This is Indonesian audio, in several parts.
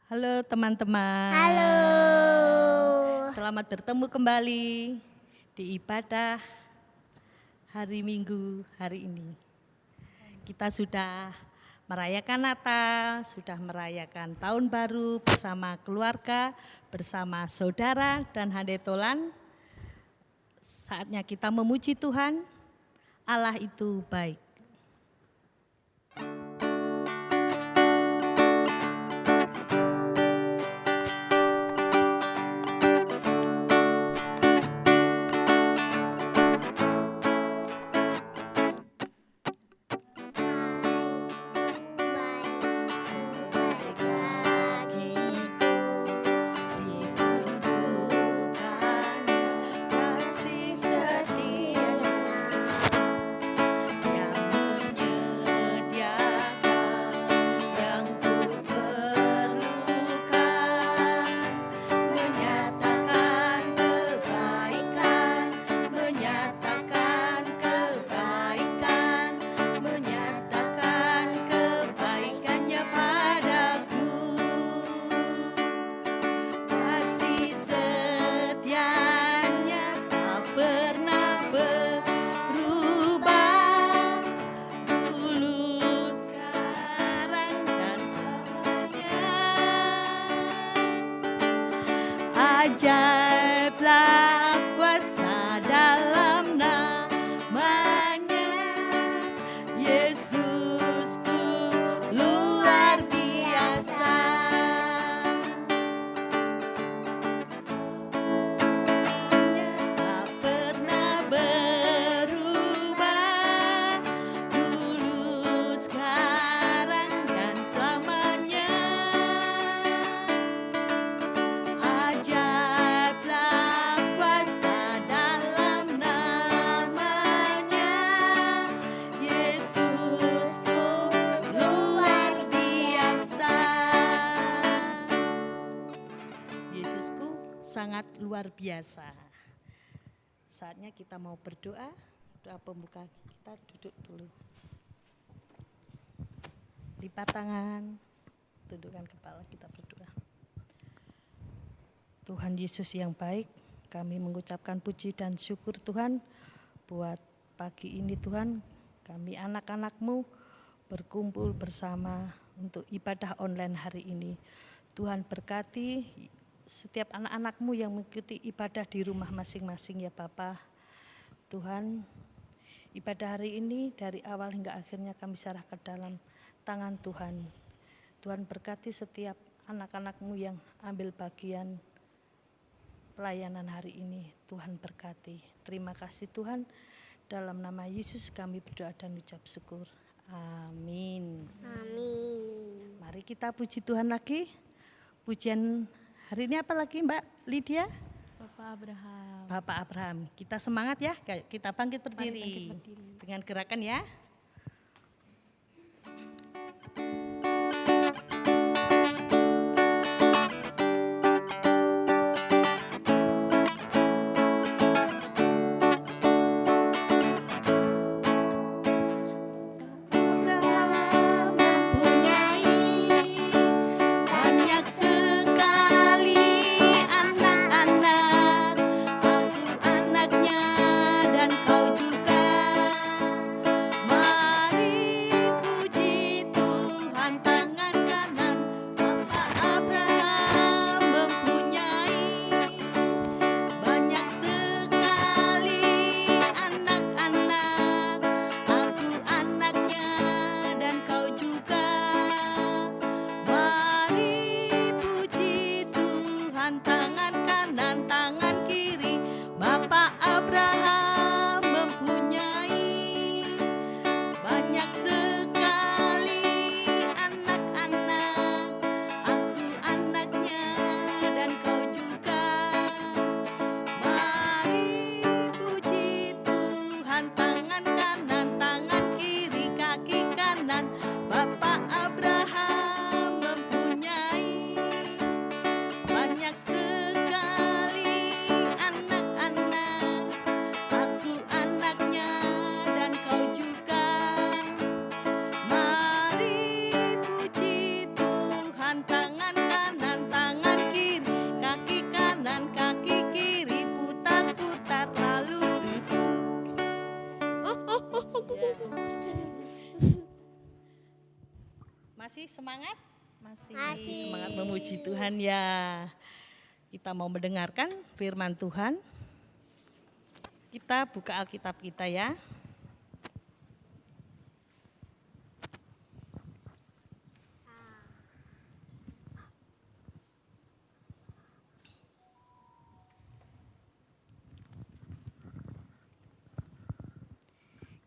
Halo teman-teman. Halo. Selamat bertemu kembali di ibadah hari Minggu hari ini. Kita sudah merayakan Natal, sudah merayakan Tahun Baru bersama keluarga, bersama saudara dan handetolan. Saatnya kita memuji Tuhan, Allah itu baik. Ajaiblah kuasa dalam namanya, Yesusku luar biasa. Tak pernah berubah, dulu, sekarang, dan selamanya. Ajaiblah kuasa dalam namanya, Yesusku luar biasa. Yesusku sangat luar biasa. Saatnya kita mau berdoa. Doa pembuka kita, duduk dulu. Lipat tangan, tundukkan kepala, kita berdoa. Tuhan Yesus yang baik, kami mengucapkan puji dan syukur Tuhan buat pagi ini Tuhan, kami anak-anak-Mu berkumpul bersama untuk ibadah online hari ini. Tuhan berkati setiap anak-anak-Mu yang mengikuti ibadah di rumah masing-masing ya Bapa. Tuhan, ibadah hari ini dari awal hingga akhirnya kami serah ke dalam tangan Tuhan. Tuhan berkati setiap anak-anak-Mu yang ambil bagian pelayanan hari ini, Tuhan berkati. Terima kasih Tuhan, dalam nama Yesus kami berdoa dan ucap syukur. Amin. Amin. Mari kita puji Tuhan lagi. Pujian hari ini apa lagi Mbak Lydia? Bapak Abraham. Bapak Abraham. Kita semangat ya, kita bangkit berdiri. Mari bangkit berdiri. Dengan gerakan ya. Banyak sekali anak-anak, aku anaknya dan kau juga. Masih semangat? Masih. Semangat memuji Tuhan ya. Kita mau mendengarkan firman Tuhan. Kita buka Alkitab kita ya.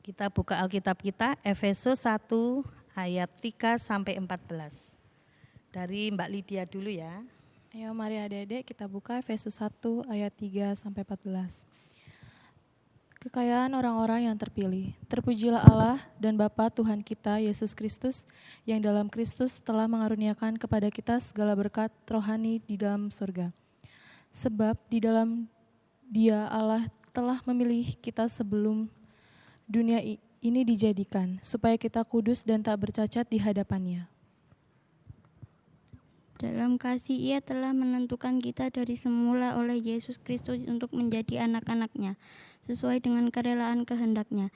Kita buka Alkitab kita, Efesus 1 ayat 3 sampai 14. Dari Mbak Lydia dulu ya. Ayo mari adik-adik kita buka Efesus 1 ayat 3 sampai 14. Kekayaan orang-orang yang terpilih. Terpujilah Allah dan Bapa Tuhan kita Yesus Kristus yang dalam Kristus telah mengaruniakan kepada kita segala berkat rohani di dalam surga. Sebab di dalam Dia Allah telah memilih kita sebelum dunia ini dijadikan, supaya kita kudus dan tak bercacat di hadapannya. Dalam kasih Ia telah menentukan kita dari semula oleh Yesus Kristus untuk menjadi anak-anaknya, sesuai dengan kerelaan kehendak-Nya,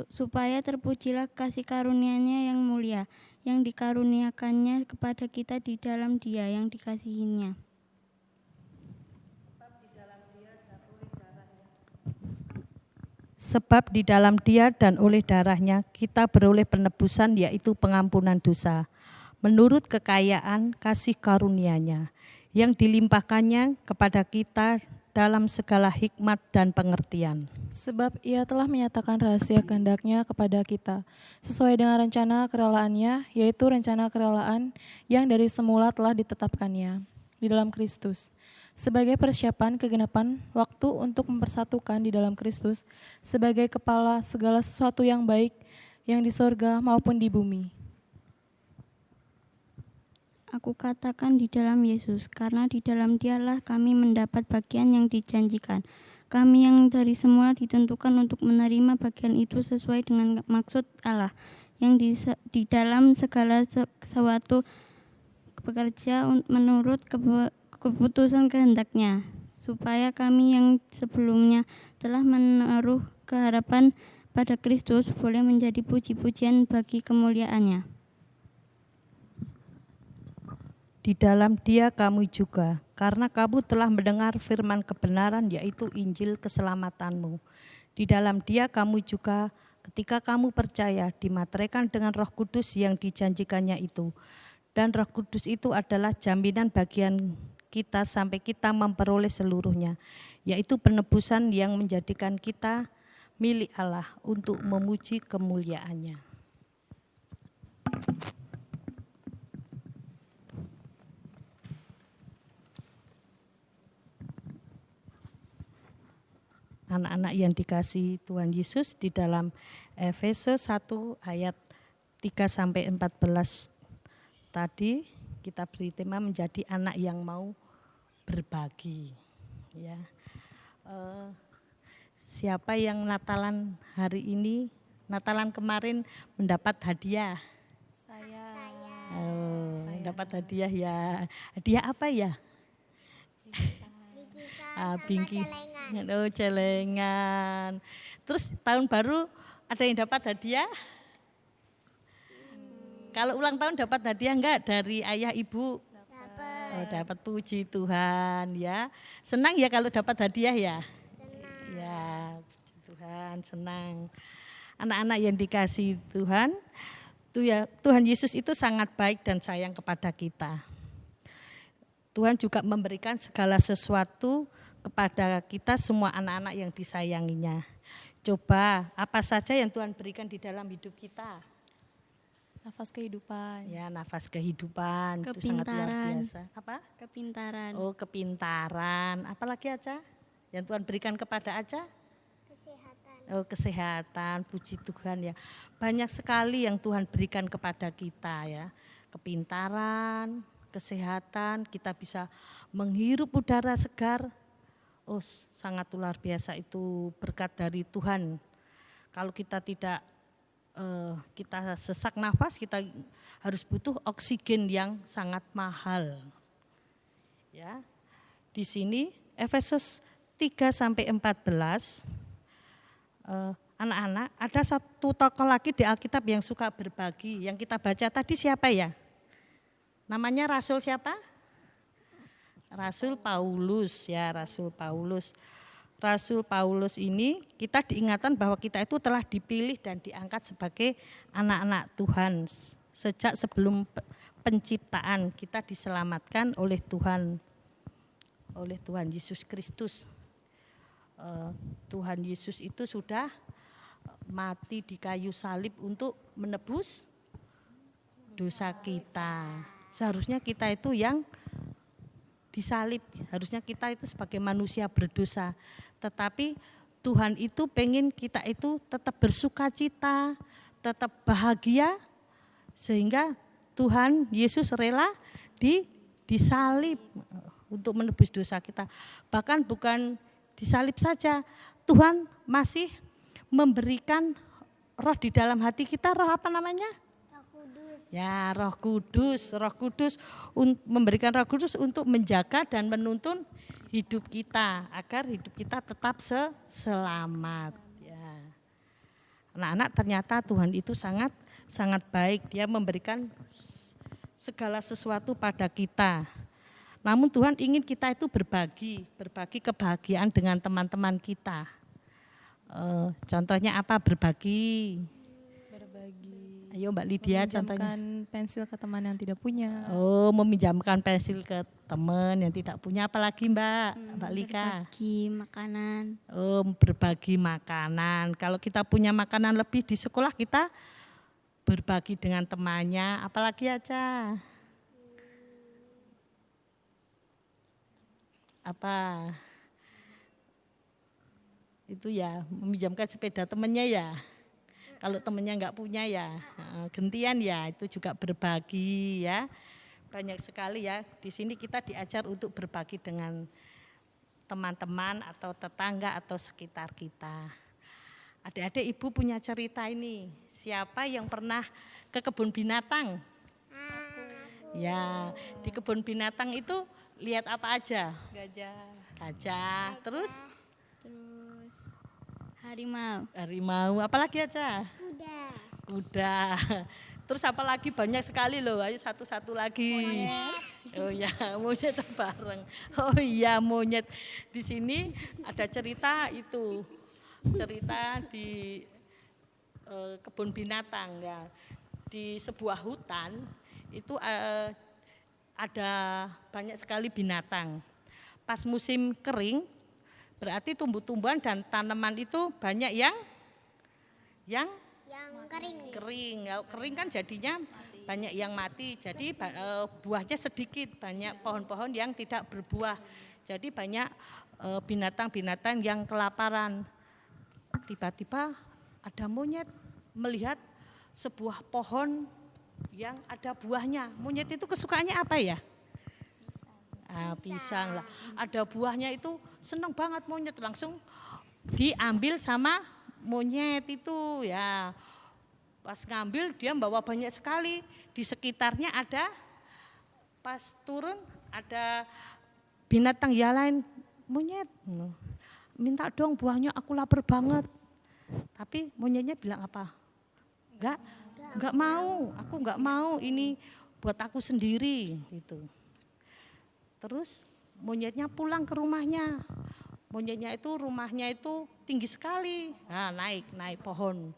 supaya terpujilah kasih karunia-Nya yang mulia, yang dikaruniakannya kepada kita di dalam Dia yang dikasihinya. Sebab di dalam Dia dan oleh darahnya kita beroleh penebusan, yaitu pengampunan dosa, menurut kekayaan kasih karunia-Nya yang dilimpahkannya kepada kita dalam segala hikmat dan pengertian. Sebab Ia telah menyatakan rahasia kehendak-Nya kepada kita, sesuai dengan rencana kerelaan-Nya, yaitu rencana kerelaan yang dari semula telah ditetapkannya di dalam Kristus, sebagai persiapan kegenapan waktu untuk mempersatukan di dalam Kristus sebagai kepala segala sesuatu yang baik yang di sorga maupun di bumi. Aku katakan di dalam Yesus, karena di dalam Dialah kami mendapat bagian yang dijanjikan. Kami yang dari semula ditentukan untuk menerima bagian itu sesuai dengan maksud Allah, yang di dalam segala sesuatu bekerja menurut keputusan kehendak-Nya, supaya kami yang sebelumnya telah menaruh keharapan pada Kristus boleh menjadi puji-pujian bagi kemuliaan-Nya. Di dalam Dia kamu juga, karena kamu telah mendengar firman kebenaran, yaitu Injil keselamatanmu. Di dalam Dia kamu juga, ketika kamu percaya, dimateraikan dengan Roh Kudus yang dijanjikannya itu. Dan Roh Kudus itu adalah jaminan bagian kita sampai kita memperoleh seluruhnya, yaitu penebusan yang menjadikan kita milik Allah untuk memuji kemuliaan-Nya. Anak-anak yang dikasihi Tuhan Yesus, di dalam Efesus 1 ayat 3 sampai 14 tadi kita beri tema menjadi anak yang mau berbagi. Ya, siapa yang Natalan hari ini, Natalan kemarin mendapat hadiah? Saya. Dapat hadiah ya. Hadiah apa ya? Bingki. Celengan. Terus tahun baru ada yang dapat hadiah? Kalau ulang tahun dapat hadiah enggak dari ayah ibu? Dapat, puji Tuhan ya. Senang ya kalau dapat hadiah ya? Senang. Ya, puji Tuhan, senang. Anak-anak yang dikasihi Tuhan, Tuhan Yesus itu sangat baik dan sayang kepada kita. Tuhan juga memberikan segala sesuatu kepada kita semua anak-anak yang disayanginya. Coba apa saja yang Tuhan berikan di dalam hidup kita? Nafas kehidupan. Ya, nafas kehidupan. Itu sangat luar biasa. Apa? Kepintaran. Oh, kepintaran. Apalagi Aca? Yang Tuhan berikan kepada Aca? Kesehatan. Oh, kesehatan. Puji Tuhan ya. Banyak sekali yang Tuhan berikan kepada kita ya. Kepintaran, kesehatan, kita bisa menghirup udara segar. Oh, sangat luar biasa, itu berkat dari Tuhan. Kalau kita tidak kita sesak nafas, kita harus butuh oksigen yang sangat mahal. Ya. Di sini Efesus 3 sampai 14 anak-anak, ada satu tokoh lagi di Alkitab yang suka berbagi. Yang kita baca tadi siapa ya? Namanya Rasul siapa? Rasul Paulus ya, Rasul Paulus. Rasul Paulus ini kita diingatkan bahwa kita itu telah dipilih dan diangkat sebagai anak-anak Tuhan. Sejak sebelum penciptaan kita diselamatkan oleh Tuhan Yesus Kristus. Tuhan Yesus itu sudah mati di kayu salib untuk menebus dosa kita. Seharusnya kita itu yang disalib, harusnya kita itu sebagai manusia berdosa. Tetapi Tuhan itu pengen kita itu tetap bersuka cita, tetap bahagia, sehingga Tuhan Yesus rela disalib untuk menebus dosa kita. Bahkan bukan disalib saja, Tuhan masih memberikan roh di dalam hati kita. Roh apa namanya? Roh Kudus. Ya, Roh Kudus memberikan Roh Kudus untuk menjaga dan menuntun hidup kita agar hidup kita tetap selamat. Ya. Anak-anak, ternyata Tuhan itu sangat baik. Dia memberikan segala sesuatu pada kita. Namun Tuhan ingin kita itu berbagi kebahagiaan dengan teman-teman kita. Contohnya apa berbagi? Berbagi. Ayo Mbak Lydia contohnya. Meminjamkan pensil ke teman yang tidak punya. Oh, meminjamkan pensil ke teman yang tidak punya. Apalagi Mbak Lika? Berbagi makanan. Oh, berbagi makanan. Kalau kita punya makanan lebih di sekolah, kita berbagi dengan temannya. Apalagi aja? Apa? Itu ya, meminjamkan sepeda temannya ya. Kalau temannya enggak punya ya, gantian ya, itu juga berbagi ya. Banyak sekali ya, di sini kita diajar untuk berbagi dengan teman-teman atau tetangga atau sekitar kita. Adik-adik, Ibu punya cerita ini. Siapa yang pernah ke kebun binatang? Ya, di kebun binatang itu lihat apa aja? Gajah. Terus harimau. Apalagi aja? Kuda. Terus apalagi banyak sekali loh. Ayo satu-satu lagi. Monyet. Oh ya, monyet bareng. Oh iya, monyet. Di sini ada cerita itu. Cerita di kebun binatang ya. Di sebuah hutan itu ada banyak sekali binatang. Pas musim kering, berarti tumbuh-tumbuhan dan tanaman itu banyak yang kering. Kering kan jadinya banyak yang mati. Jadi buahnya sedikit, banyak pohon-pohon yang tidak berbuah. Jadi banyak binatang-binatang yang kelaparan. Tiba-tiba ada monyet melihat sebuah pohon yang ada buahnya. Monyet itu kesukaannya apa ya? Pisang lah. Ada buahnya itu seneng banget monyet, langsung diambil sama monyet itu ya. Pas ngambil dia bawa banyak sekali. Di sekitarnya ada, pas turun ada binatang yang lain. Monyet, minta dong buahnya, aku lapar banget. Tapi monyetnya bilang apa? Enggak mau, aku enggak mau, ini buat aku sendiri gitu. Terus monyetnya pulang ke rumahnya. Monyetnya itu rumahnya itu tinggi sekali. Nah, naik pohon.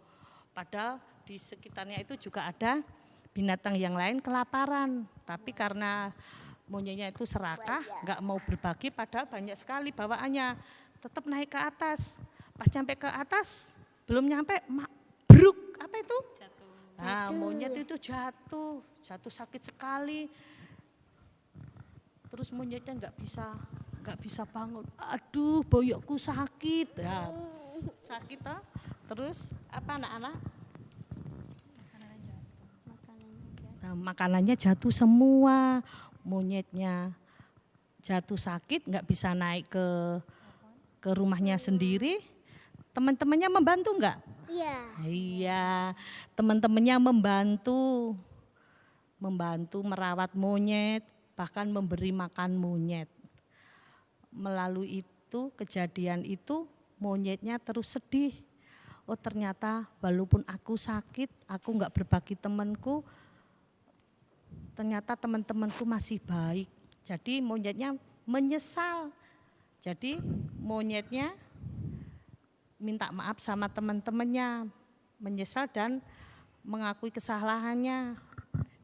Padahal di sekitarnya itu juga ada binatang yang lain kelaparan. Tapi karena monyetnya itu serakah, enggak mau berbagi, padahal banyak sekali bawaannya. Tetap naik ke atas. Pas nyampe ke atas, belum nyampe, bruk, apa itu? Nah, monyet itu jatuh sakit sekali. Terus monyetnya nggak bisa bangun. Aduh, boyokku sakit. Ya, sakit toh. Terus apa anak-anak? Makanannya jatuh semua. Monyetnya jatuh sakit, nggak bisa naik ke rumahnya sendiri. Teman-temannya membantu nggak? Iya, teman-temannya membantu merawat monyet, bahkan memberi makan monyet. Melalui itu, kejadian itu, monyetnya terus sedih. oh ternyata walaupun aku sakit, aku nggak berbagi temanku, ternyata teman-temanku masih baik. Jadi monyetnya menyesal. Jadi monyetnya minta maaf sama teman-temannya, menyesal dan mengakui kesalahannya.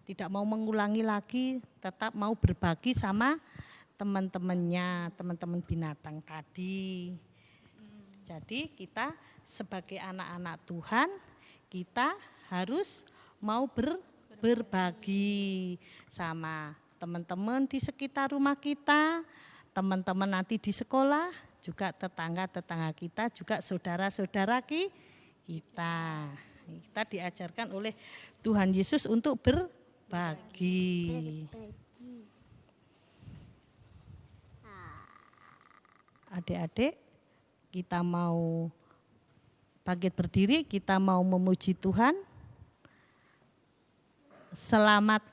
Tidak mau mengulangi lagi, tetap mau berbagi sama teman-temannya, teman-teman binatang tadi. Jadi kita sebagai anak-anak Tuhan, kita harus mau berbagi sama teman-teman di sekitar rumah kita, teman-teman nanti di sekolah, juga tetangga-tetangga kita, juga saudara-saudara kita. Kita diajarkan oleh Tuhan Yesus untuk berbagi. Adik-adik, kita mau bangkit berdiri, kita mau memuji Tuhan. Selamat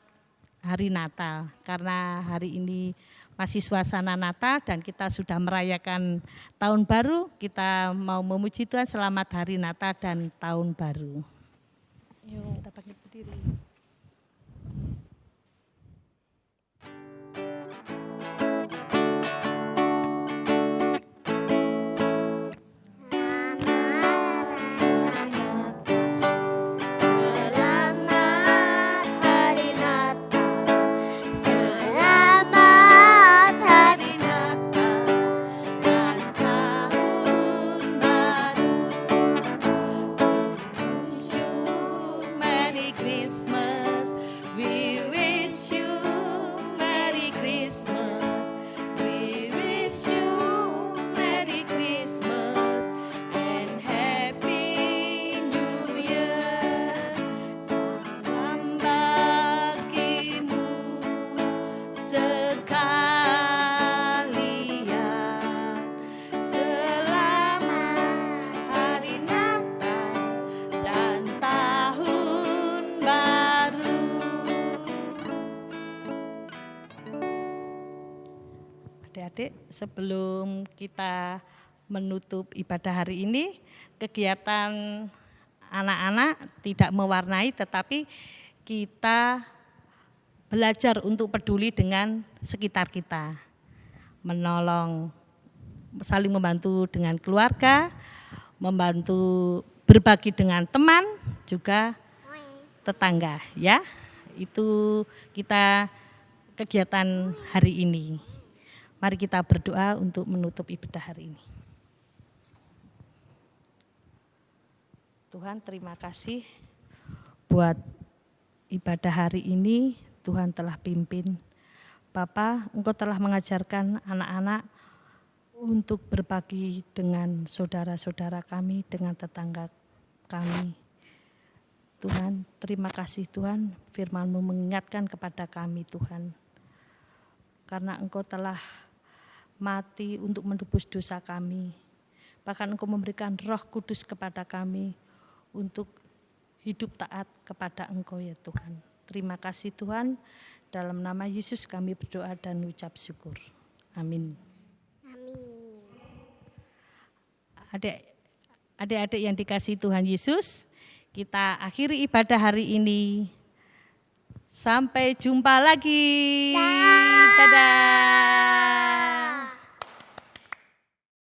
Hari Natal, karena hari ini masih suasana Natal dan kita sudah merayakan tahun baru, kita mau memuji Tuhan. Selamat Hari Natal dan tahun baru. Yuk kita bangkit berdiri. Adik-adik, sebelum kita menutup ibadah hari ini, kegiatan anak-anak tidak mewarnai, tetapi kita belajar untuk peduli dengan sekitar kita, menolong, saling membantu dengan keluarga, membantu berbagi dengan teman, juga tetangga, ya. Itu kita kegiatan hari ini. Mari kita berdoa untuk menutup ibadah hari ini. Tuhan, terima kasih buat ibadah hari ini. Tuhan telah pimpin. Bapa, Engkau telah mengajarkan anak-anak untuk berbagi dengan saudara-saudara kami, dengan tetangga kami. Tuhan, terima kasih Tuhan, firman-Mu mengingatkan kepada kami Tuhan. Karena Engkau telah mati untuk menebus dosa kami. Bahkan Engkau memberikan Roh Kudus kepada kami untuk hidup taat kepada Engkau ya Tuhan. Terima kasih Tuhan, dalam nama Yesus kami berdoa dan ucap syukur. Amin. Adik-adik yang dikasihi Tuhan Yesus, kita akhiri ibadah hari ini. Sampai jumpa lagi. Dadah.